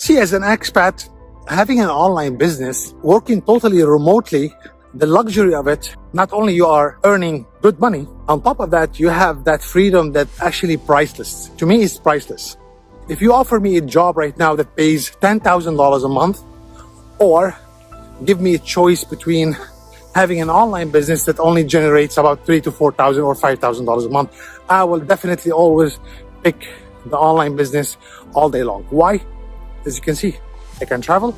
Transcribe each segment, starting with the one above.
See, as an expat, having an online business, working totally remotely, the luxury of it, not only you are earning good money, on top of that, you have that freedom that actually priceless. To me, it's priceless. If you offer me a job right now that pays $10,000 a month, or give me a choice between having an online business that only generates about $3,000 to $4,000 or $5,000 a month, I will definitely always pick the online business all day long. Why? As you can see, I can travel,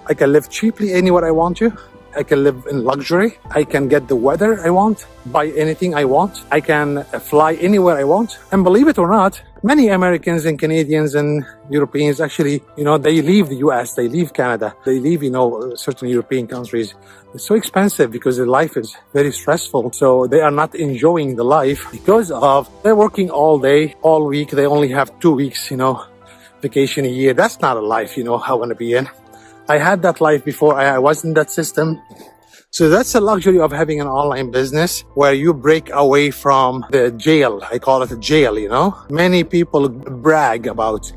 I can live cheaply anywhere I want to, I can live in luxury, I can get the weather I want, buy anything I want, I can fly anywhere I want. And believe it or not, many Americans and Canadians and Europeans actually, they leave the US, they leave Canada, they leave, certain European countries. It's so expensive because the life is very stressful. So they are not enjoying the life because of they're working all day, all week. They only have 2 weeks, vacation a year. That's not a life, I want to be in. I had that life before. I was in that system. So that's the luxury of having an online business where you break away from the jail. I call it a jail, Many people brag about,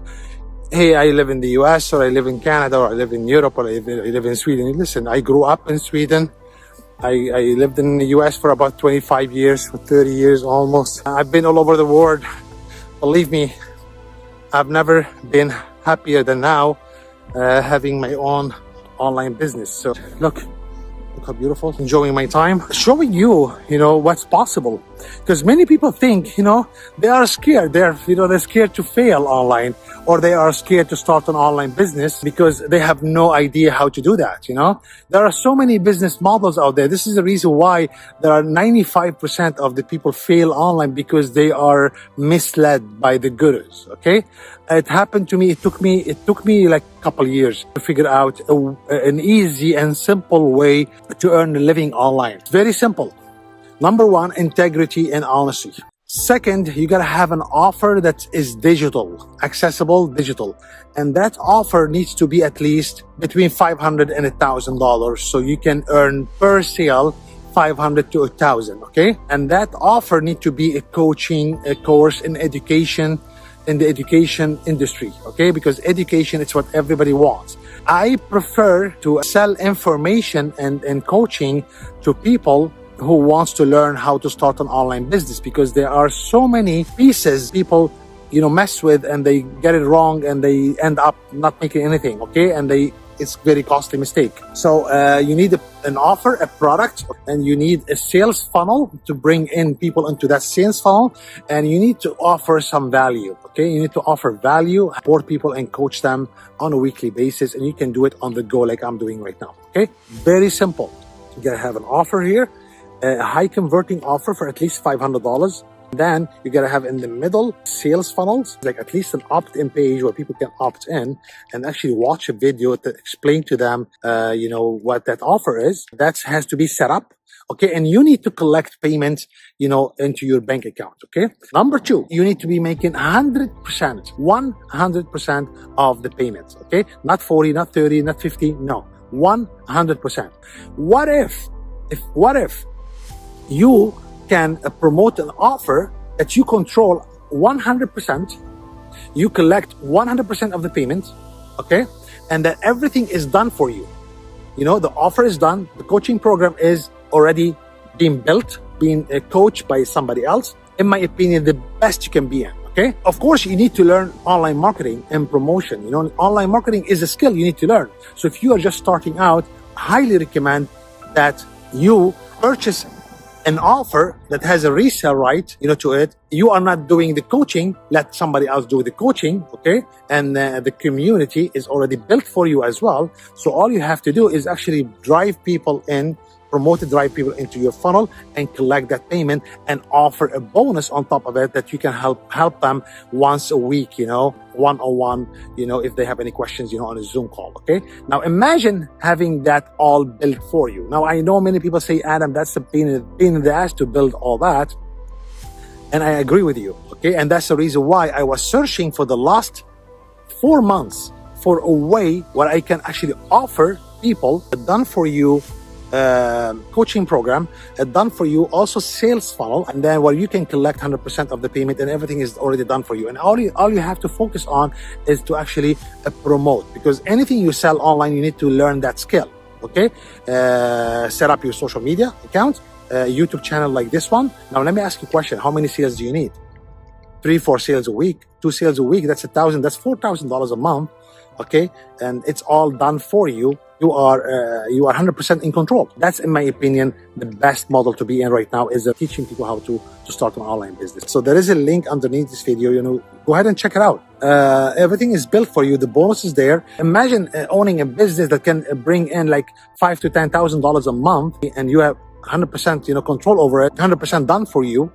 hey, I live in the US, or I live in Canada, or I live in Europe, or I live in Sweden. Listen, I grew up in Sweden. I lived in the US for about 25 years, for 30 years almost. I've been all over the world. Believe me, I've never been happier than now having my own online business. So look how beautiful. Enjoying my time, showing you, what's possible. Because many people think, they are scared. They're scared to fail online, or they are scared to start an online business because they have no idea how to do that. There are so many business models out there. This is the reason why there are 95% of the people fail online, because they are misled by the gurus. Okay. It happened to me. It took me like a couple of years to figure out an easy and simple way to earn a living online. It's very simple. Number one, integrity and honesty. Second, you gotta have an offer that is digital, accessible digital. And that offer needs to be at least between $500 and $1,000. So you can earn per sale $500 to $1,000, okay? And that offer need to be a coaching, a course in education, in the education industry, okay? Because education is what everybody wants. I prefer to sell information and coaching to people who wants to learn how to start an online business, because there are so many pieces people, mess with, and they get it wrong and they end up not making anything, okay? And it's very costly mistake. So you need an offer, a product, and you need a sales funnel to bring in people into that sales funnel, and you need to offer some value, okay? You need to offer value, support people, and coach them on a weekly basis, and you can do it on the go like I'm doing right now, okay? Very simple. You gotta have an offer here, a high converting offer for at least $500. Then you gotta have in the middle sales funnels, like at least an opt-in page where people can opt in and actually watch a video to explain to them, what that offer is. That has to be set up. Okay. And you need to collect payment, into your bank account. Okay. Number two, you need to be making 100% of the payments. Okay. Not 40, not 30, not 50. No, 100%. What if you can promote an offer that you control 100%, you collect 100% of the payment, okay? And that everything is done for you. The offer is done, the coaching program is already being built, being coached by somebody else. In my opinion, the best you can be in, okay? Of course, you need to learn online marketing and promotion. Online marketing is a skill you need to learn. So if you are just starting out, I highly recommend that you purchase an offer that has a resale right, to it. You are not doing the coaching. Let somebody else do the coaching, okay? And the community is already built for you as well. So all you have to do is actually drive people people into your funnel and collect that payment and offer a bonus on top of it that you can help them once a week, one-on-one, if they have any questions, on a Zoom call, okay? Now imagine having that all built for you. Now I know many people say, Adam, that's a pain in the ass to build all that. And I agree with you, okay? And that's the reason why I was searching for the last 4 months for a way where I can actually offer people a done for you coaching program done for you, also sales funnel, and then where you can collect 100% of the payment and everything is already done for you. And all you have to focus on is to actually promote, because anything you sell online, you need to learn that skill. Okay, set up your social media account, YouTube channel like this one. Now let me ask you a question: how many sales do you need? 3-4 sales a week, 2 sales a week, that's $1,000, that's $4,000 a month. Okay, and it's all done for you. You are 100% in control. That's, in my opinion, the best model to be in right now, is teaching people how to start an online business. So there is a link underneath this video. Go ahead and check it out. Everything is built for you. The bonus is there. Imagine owning a business that can bring in like $5,000 to $10,000 a month, and you have 100% control over it, 100% done for you,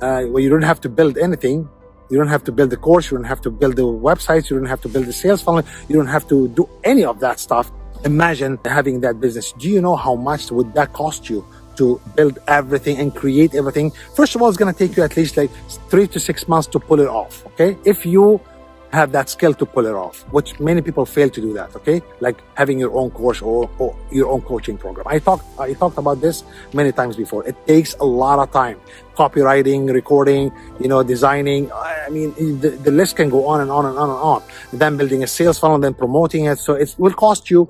where you don't have to build anything. You don't have to build the course. You don't have to build the websites. You don't have to build the sales funnel. You don't have to do any of that stuff. Imagine having that business. Do you know how much would that cost you to build everything and create everything? First of all, it's going to take you at least like 3 to 6 months to pull it off. Okay, if you have that skill to pull it off, which many people fail to do that. Okay, like having your own course or your own coaching program. I talked about this many times before. It takes a lot of time: copywriting, recording, designing. I mean, the list can go on and on and on and on. Then building a sales funnel, then promoting it. So it will cost you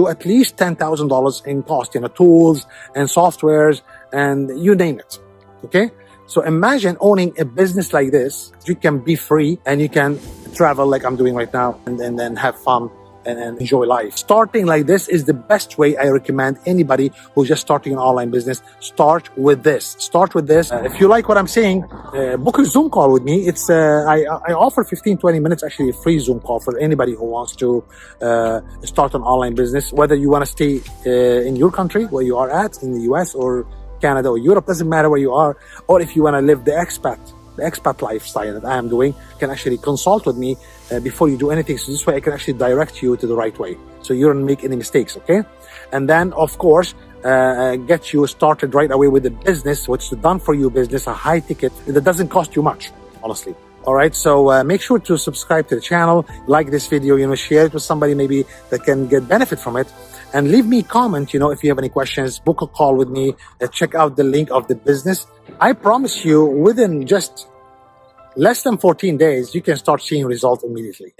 at least $10,000 in cost, tools and softwares and you name it. Okay. So imagine owning a business like this. You can be free and you can travel like I'm doing right now, and then have fun and enjoy life. Starting like this is the best way. I recommend anybody who's just starting an online business, start with this. If you like what I'm saying, book a Zoom call with me. It's I offer 15-20 minutes, actually a free Zoom call for anybody who wants to start an online business, whether you want to stay in your country where you are at, in the US or Canada or Europe, doesn't matter where you are, or if you want to live the expat lifestyle that I am doing, you can actually consult with me before you do anything. So this way I can actually direct you to the right way, so you don't make any mistakes. Okay, and then of course get you started right away with the business, which is done for you business, a high ticket that doesn't cost you much, honestly. All right, so make sure to subscribe to the channel, like this video, share it with somebody maybe that can get benefit from it, and leave me a comment, if you have any questions. Book a call with me, check out the link of the business. I promise you, within just less than 14 days, you can start seeing results immediately.